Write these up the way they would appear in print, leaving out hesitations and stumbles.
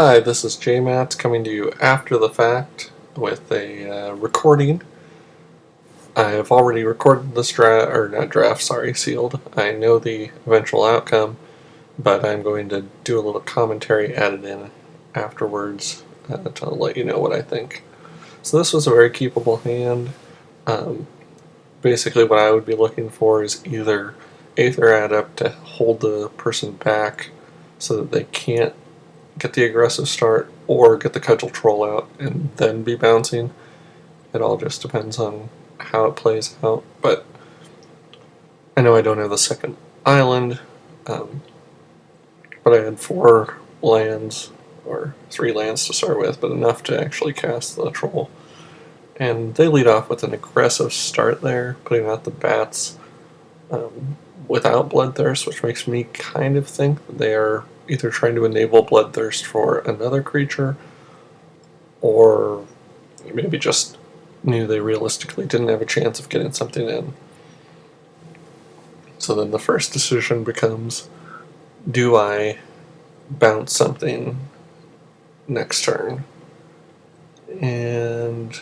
Hi, this is JMAT coming to you after the fact with a recording. I have already recorded this draft, or not draft, sorry, sealed. I know the eventual outcome, but I'm going to do a little commentary added in afterwards to let you know what I think. So this was a very keepable hand. Um, Basically what I would be looking for is either Aether Adept to hold the person back so that they can't get the aggressive start, or get the cudgel troll out and then be bouncing. It all just depends on how it plays out. But I know I don't have the second island, um, but I had 4 lands, or 3 lands to start with, but enough to actually cast the troll. And they lead off with an aggressive start there, putting out the bats without Bloodthirst, which makes me kind of think that they are either trying to enable Bloodthirst for another creature, or maybe just knew they realistically didn't have a chance of getting something in. So then the first decision becomes, do I bounce something next turn? And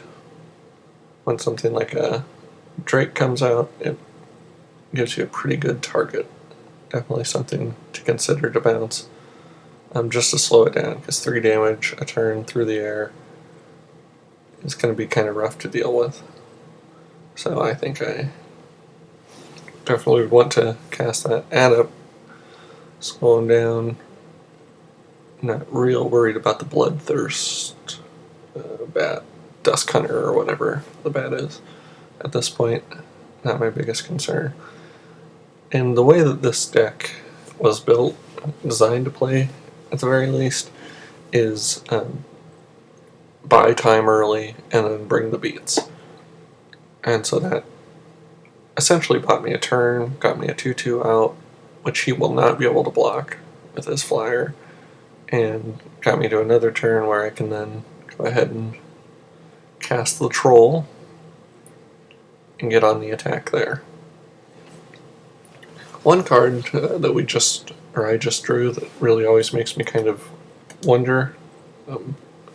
when something like a Drake comes out, it gives you a pretty good target. Definitely something to consider to bounce. Just to slow it down, because 3 damage a turn through the air is going to be kind of rough to deal with. So I think I definitely would want to cast that Adept, slow him down. Not real worried about the Bloodthirst bat, Dusk Hunter, or whatever the bat is at this point. Not my biggest concern. And the way that this deck was built, designed to play at the very least, is buy time early and then bring the beats. And so that essentially bought me a turn, got me a 2-2 out, which he will not be able to block with his flyer, and got me to another turn where I can then go ahead and cast the troll and get on the attack there. One card that I just drew that really always makes me kind of wonder,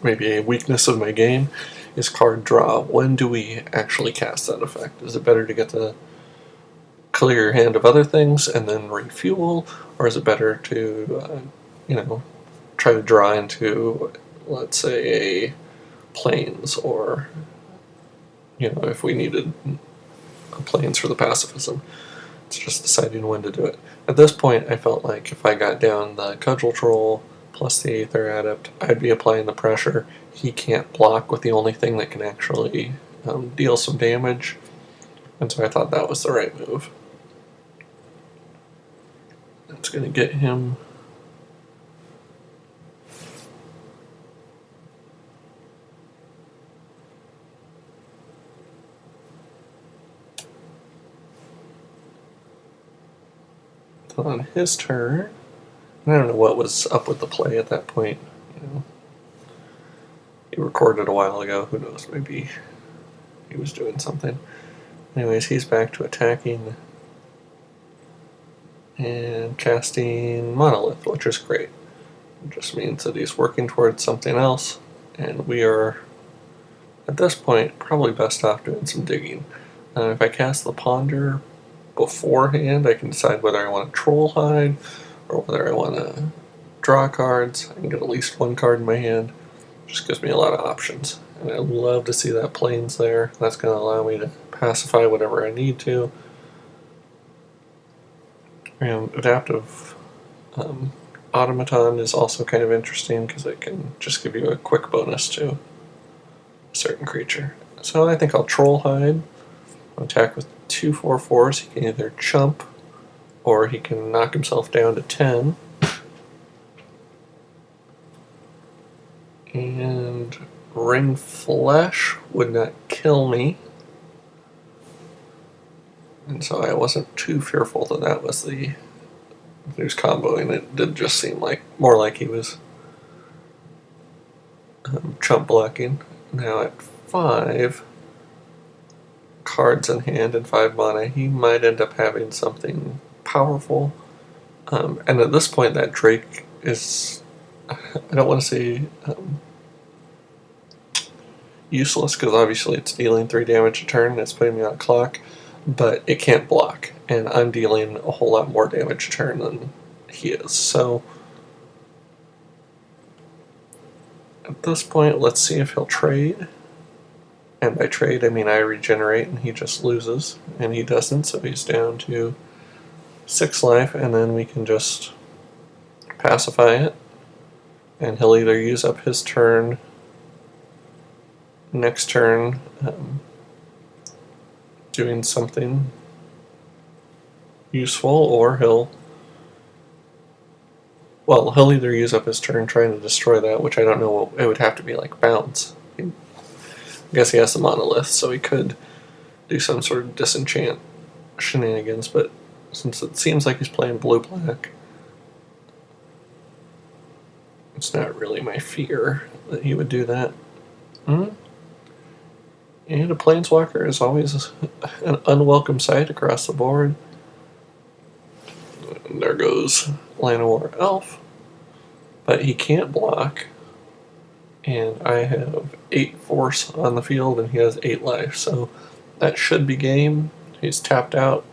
maybe a weakness of my game, is card draw. When do we actually cast that effect? Is it better to get to clear your hand of other things and then refuel, or is it better to, try to draw into, let's say, a planes, or, if we needed planes for the pacifism? It's just deciding when to do it. At this point, I felt like if I got down the Cudgel Troll plus the Aether Adept, I'd be applying the pressure. He can't block with the only thing that can actually deal some damage, and so I thought that was the right move. That's going to get him on his turn. I don't know what was up with the play at that point. He recorded a while ago. Who knows? Maybe he was doing something. Anyways, he's back to attacking and casting Monolith, which is great. It just means that he's working towards something else, and we are, at this point, probably best off doing some digging. If I cast the Ponder beforehand, I can decide whether I want to Troll Hide or whether I want to draw cards. I can get at least 1 card in my hand. It just gives me a lot of options, and I love to see that plains there. That's going to allow me to pacify whatever I need to. And Adaptive Automaton is also kind of interesting because it can just give you a quick bonus to a certain creature. So I think I'll Troll Hide. I'll attack with 2 4/4s. He can either chump or he can knock himself down to 10. And Ring Flesh would not kill me. And so I wasn't too fearful that that was the news combo, and it did just seem like more like he was chump blocking. Now at 5 cards in hand and 5 mana, he might end up having something powerful. And at this point, that Drake is I don't want to say useless, because obviously it's dealing 3 damage a turn and it's putting me on a clock, but it can't block, and I'm dealing a whole lot more damage a turn than he is. So at this point, let's see if he'll trade. And by trade, I mean I regenerate and he just loses, and he doesn't, so he's down to 6 life, and then we can just pacify it, and he'll either use up his turn next turn doing something useful, or he'll either use up his turn trying to destroy that, which I don't know, it would have to be like bounce. I guess he has the monolith, so he could do some sort of disenchant shenanigans, but since it seems like he's playing blue-black, it's not really my fear that he would do that. And a planeswalker is always an unwelcome sight across the board. And there goes Llanowar Elf. But he can't block. And I have 8 force on the field and he has 8 life. So that should be game. He's tapped out.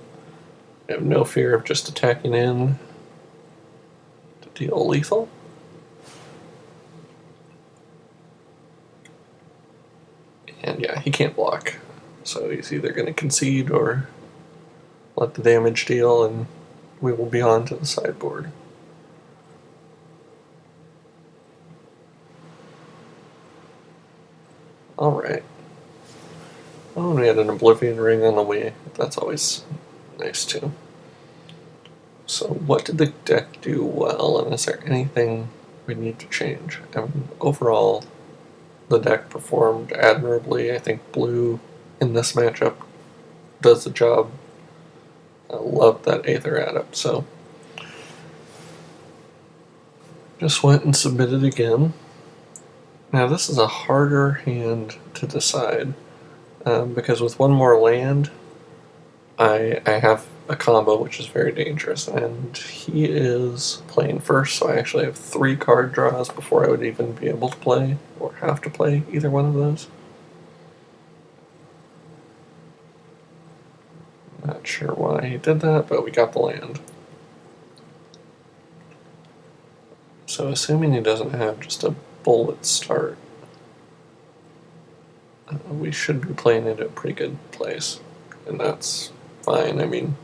I have no fear of just attacking in to deal lethal. And yeah, he can't block. So he's either going to concede or let the damage deal, and we will be on to the sideboard. Alright. Oh, and we had an Oblivion Ring on the way. That's always nice too. So what did the deck do well, and is there anything we need to change? I mean, overall, the deck performed admirably. I think blue in this matchup does the job. I love that Aether Adept, so just went and submitted again. Now this is a harder hand to decide, because with one more land, I have a combo which is very dangerous, and he is playing first, so I actually have 3 card draws before I would even be able to play, or have to play, either one of those. Not sure why he did that, but we got the land. So assuming he doesn't have just a bullet start, we should be playing it at a pretty good place, and that's fine. I mean,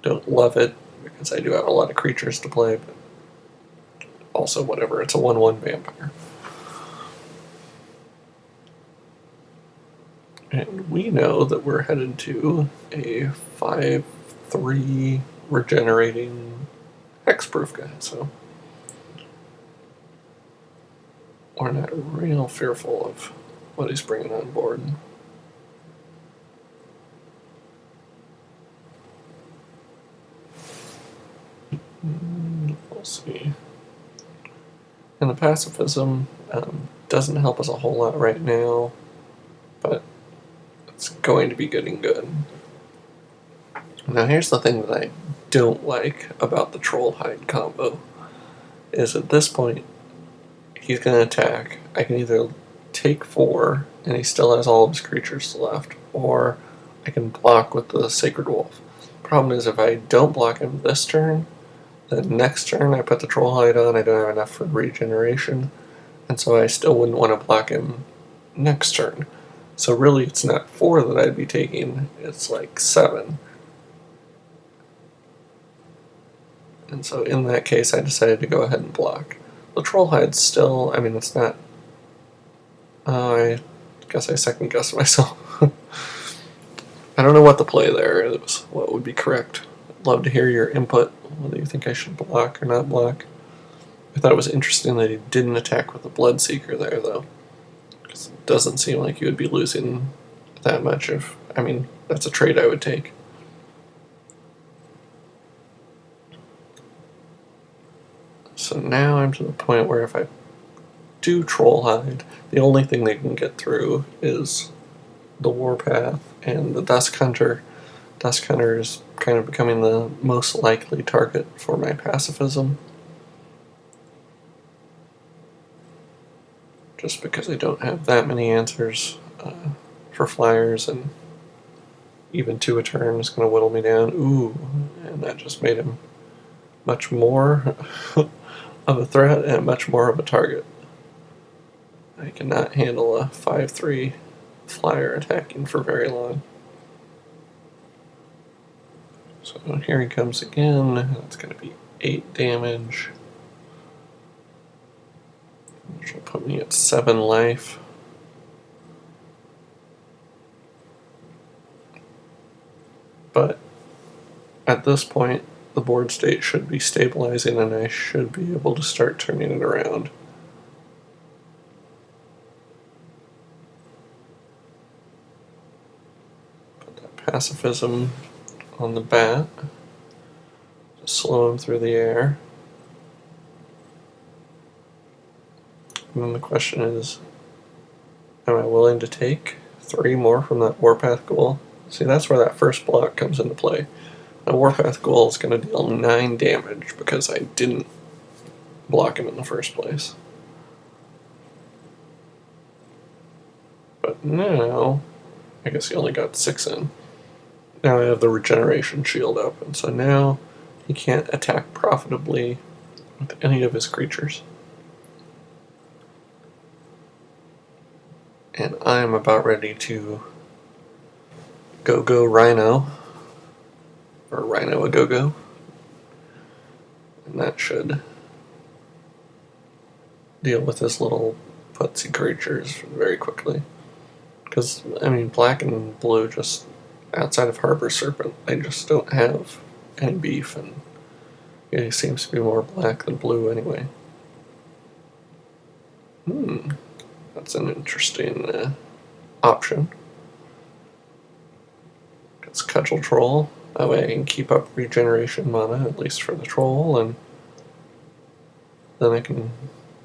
don't love it, because I do have a lot of creatures to play, but also whatever, it's a 1/1 vampire. And we know that we're headed to a 5/3 regenerating hexproof guy, so we're not real fearful of what he's bringing on board. We'll see. And the pacifism doesn't help us a whole lot right now, but it's going to be getting good. Now here's the thing that I don't like about the Trollhide combo, is at this point, he's going to attack. I can either take 4, and he still has all of his creatures left, or I can block with the Sacred Wolf. Problem is, if I don't block him this turn, the next turn I put the Trollhide on, I don't have enough for regeneration, and so I still wouldn't want to block him next turn. So really, it's not 4 that I'd be taking, it's like 7. And so in that case, I decided to go ahead and block. The Trollhide's still, I mean, it's not... I guess I second-guessed myself. I don't know what the play there is, what would be correct. I'd love to hear your input, whether you think I should block or not block. I thought it was interesting that he didn't attack with the Bloodseeker there, though. Because it doesn't seem like you would be losing that much if... I mean, that's a trade I would take. So now I'm to the point where if I do Trollhide, the only thing they can get through is the Warpath and the Dusk Hunter. Dusk Hunter is kind of becoming the most likely target for my pacifism. just because I don't have that many answers for flyers, and even 2 a turn is going to whittle me down. Ooh, and that just made him much more of a threat and much more of a target. I cannot handle a 5/3 flyer attacking for very long. So here he comes again. That's going to be 8 damage, which will put me at 7 life. But at this point, the board state should be stabilizing, and I should be able to start turning it around. Put that pacifism on the bat. Just slow him through the air. And then the question is, am I willing to take 3 more from that Warpath Ghoul? See, that's where that first block comes into play. The Warpath Ghoul is going to deal 9 damage because I didn't block him in the first place. But now, I guess he only got 6 in. Now I have the regeneration shield up, and so now he can't attack profitably with any of his creatures. And I'm about ready to go Rhino, or Rhino a go. And that should deal with his little putsy creatures very quickly. Because, I mean, black and blue, just outside of Harbor Serpent, they just don't have any beef, and he seems to be more black than blue anyway. That's an interesting option. It's Cudgel Troll. That way I can keep up regeneration mana, at least for the troll, and then I can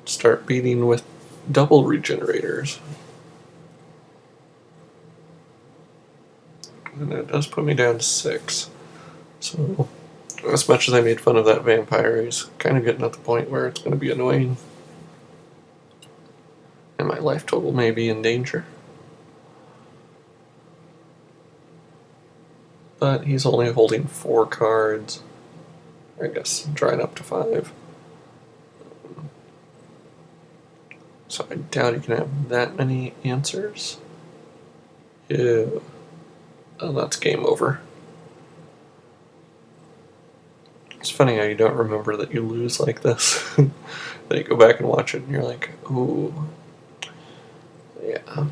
start beating with double regenerators. And it does put me down to 6. So, as much as I made fun of that vampire, he's kind of getting at the point where it's going to be annoying. And my life total may be in danger. But he's only holding 4 cards. I guess drawing up to 5. So I doubt he can have that many answers. Ew. Oh, that's game over. It's funny how you don't remember that you lose like this. Then you go back and watch it and you're like, ooh. Yeah.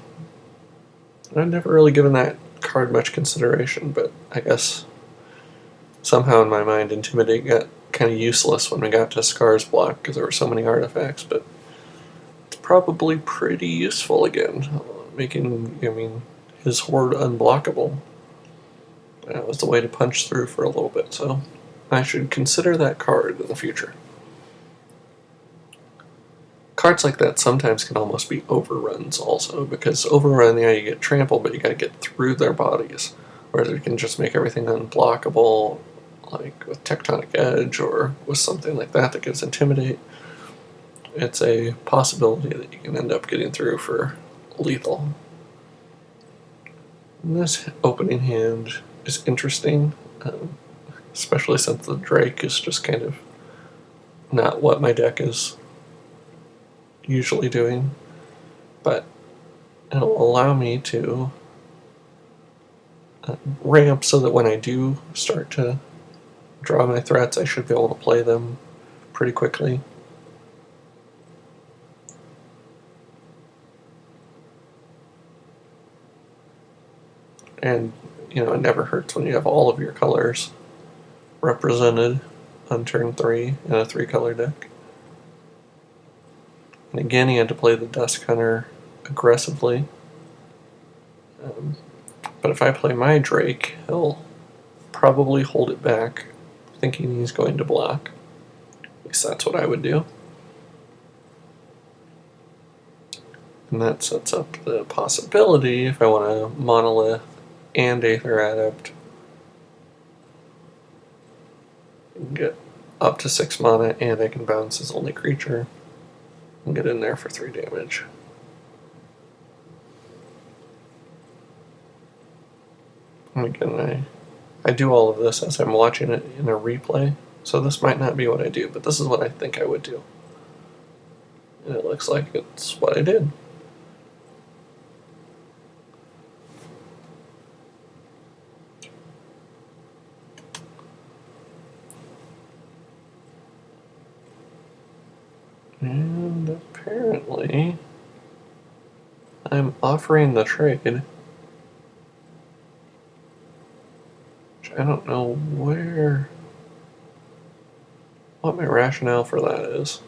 I've never really given that card much consideration, but I guess somehow in my mind Intimidate got kind of useless when we got to Scar's block because there were so many artifacts, but it's probably pretty useful again, making, his horde unblockable. That was the way to punch through for a little bit, so I should consider that card in the future. Cards like that sometimes can almost be overruns also, because overrun, you get trampled, but you gotta get through their bodies. Whereas you can just make everything unblockable, like with Tectonic Edge or with something like that gives Intimidate. It's a possibility that you can end up getting through for lethal. And this opening hand is interesting, especially since the Drake is just kind of not what my deck is usually doing, but it'll allow me to ramp so that when I do start to draw my threats, I should be able to play them pretty quickly. And, it never hurts when you have all of your colors represented on turn 3 in a 3-color deck. And again, he had to play the Dusk Hunter aggressively. But if I play my Drake, he'll probably hold it back, thinking he's going to block. At least that's what I would do. And that sets up the possibility, if I want a Monolith and Aether Adept, I can get up to 6 mana, and I can bounce his only creature and get in there for 3 damage. And again, I do all of this as I'm watching it in a replay, so this might not be what I do, but this is what I think I would do. And it looks like it's what I did. And apparently, I'm offering the trade, which I don't know what my rationale for that is.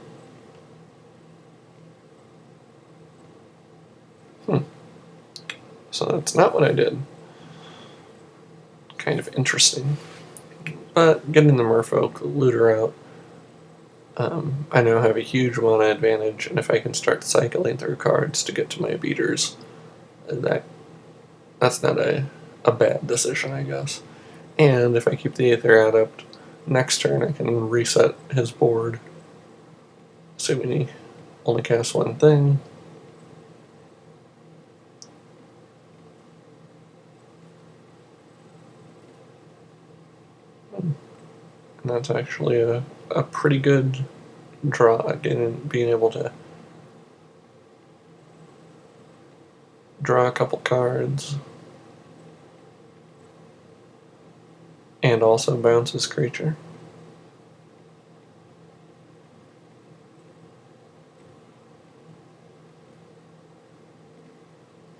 So that's not what I did. Kind of interesting. But getting the merfolk looter out, I now have a huge mana advantage, and if I can start cycling through cards to get to my beaters, that's not a bad decision, I guess. And if I keep the Aether Adept, next turn I can reset his board, assuming he only casts one thing. And that's actually a pretty good draw, again, being able to draw a couple cards and also bounce his creature.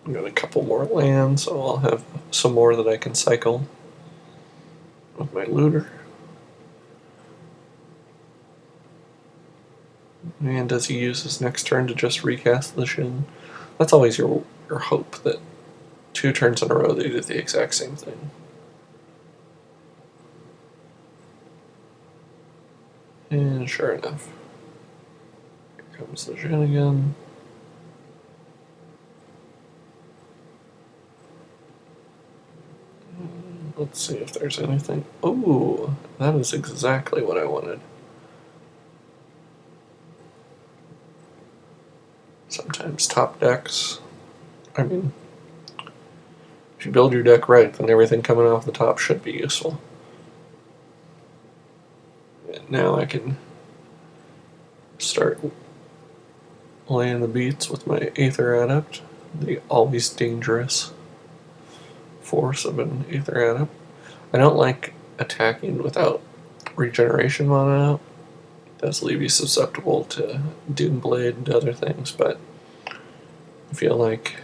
I've got a couple more lands, so I'll have some more that I can cycle with my looter. And does he use his next turn to just recast the Shin? That's always your hope, that 2 turns in a row they do the exact same thing. And sure enough, here comes the Shin again. Let's see if there's anything. Oh, that is exactly what I wanted. Sometimes top decks, I mean, if you build your deck right, then everything coming off the top should be useful. And now I can start laying the beats with my Aether Adept, the always dangerous force of an Aether Adept. I don't like attacking without regeneration mana out. It does leave you susceptible to Doomblade and other things, but I feel like,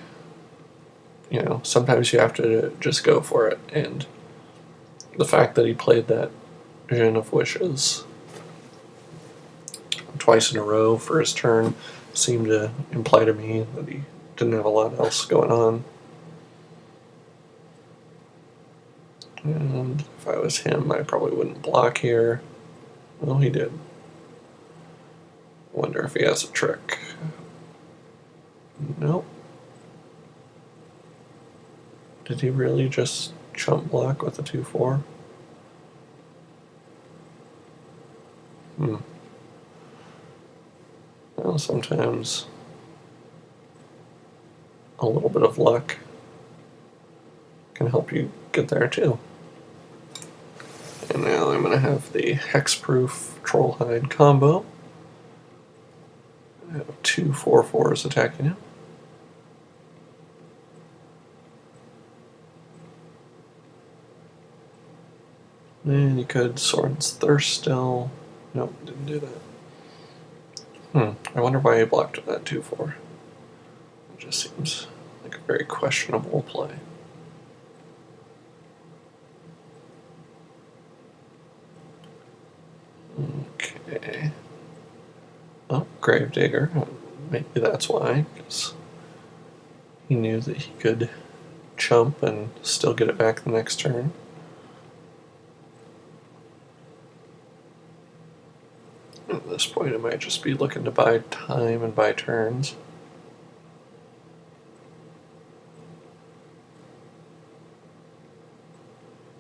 sometimes you have to just go for it. And the fact that he played that Djinn of Wishes twice in a row for his turn seemed to imply to me that he didn't have a lot else going on. And if I was him, I probably wouldn't block here. Well, he did. Wonder if he has a trick. Nope. Did he really just chump block with a 2/4? Well, sometimes a little bit of luck can help you get there too. And now I'm going to have the Hexproof Trollhide combo. I have 2 4/4s attacking him. And you could Sword's Thirst still. Nope, didn't do that. I wonder why he blocked with that 2/4. It just seems like a very questionable play. Okay. Oh, Gravedigger. Maybe that's why, because he knew that he could chump and still get it back the next turn. At this point, I might just be looking to buy time and buy turns.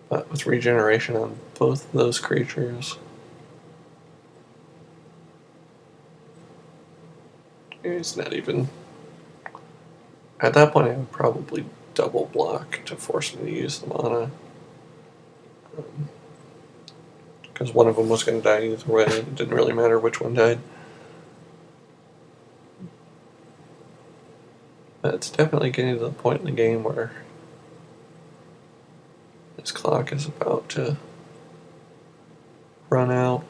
But with regeneration on both of those creatures, he's not even. At that point, I would probably double block to force me to use the mana. Because one of them was going to die either way. It didn't really matter which one died. But it's definitely getting to the point in the game where this clock is about to run out.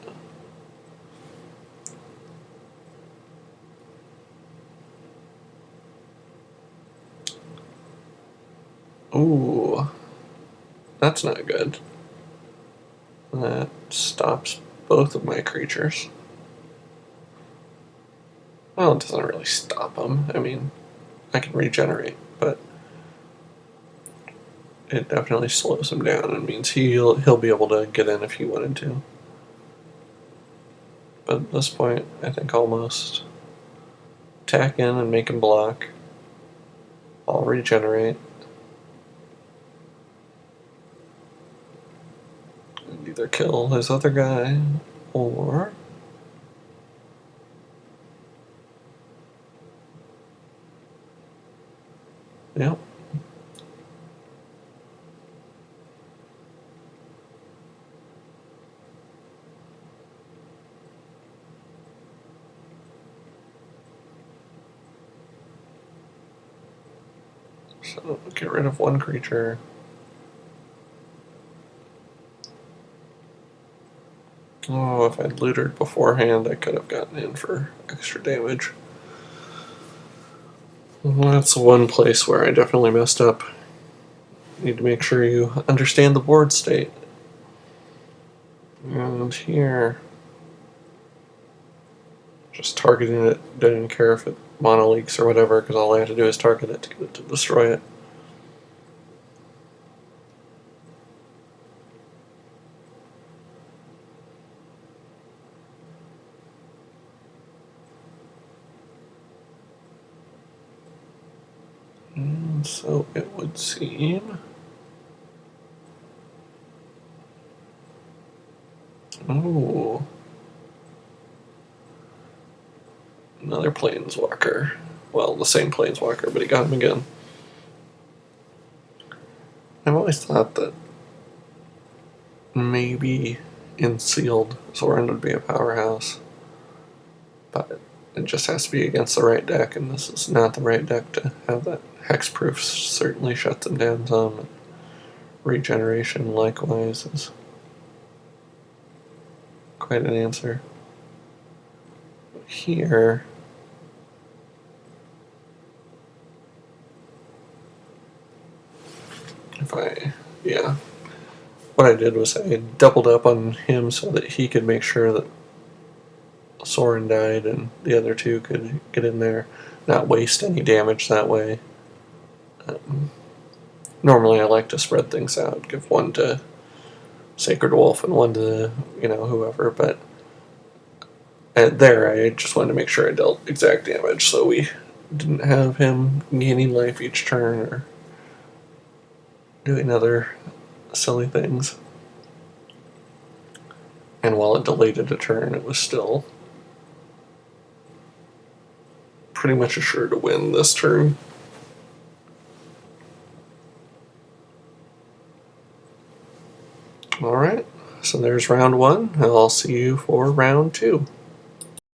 Ooh, that's not good. That stops both of my creatures. Well, it doesn't really stop them. I mean, I can regenerate, but it definitely slows him down and means he'll be able to get in if he wanted to. But at this point, I think almost attack in and make him block. I'll regenerate. And either kill his other guy or yep. So get rid of one creature. Oh, if I'd looted beforehand, I could have gotten in for extra damage. Well, that's one place where I definitely messed up. You need to make sure you understand the board state. And here, just targeting it, didn't care if it mono leaks or whatever, because all I had to do is target it to get it to destroy it. And so it would seem. Oh. Another planeswalker. Well, the same planeswalker, but he got him again. I've always thought that maybe in sealed, Zoran would be a powerhouse. But it just has to be against the right deck, and this is not the right deck to have that. Hexproof certainly shuts them down some. Regeneration, likewise, is quite an answer. Here, what I did was I doubled up on him so that he could make sure that Soren died and the other two could get in there, not waste any damage that way. Normally I like to spread things out, give one to Sacred Wolf and one to, whoever, but there I just wanted to make sure I dealt exact damage so we didn't have him gaining life each turn or doing other silly things. And while it delayed it a turn, it was still pretty much assured to win this turn. Alright, so there's round one. I'll see you for round two.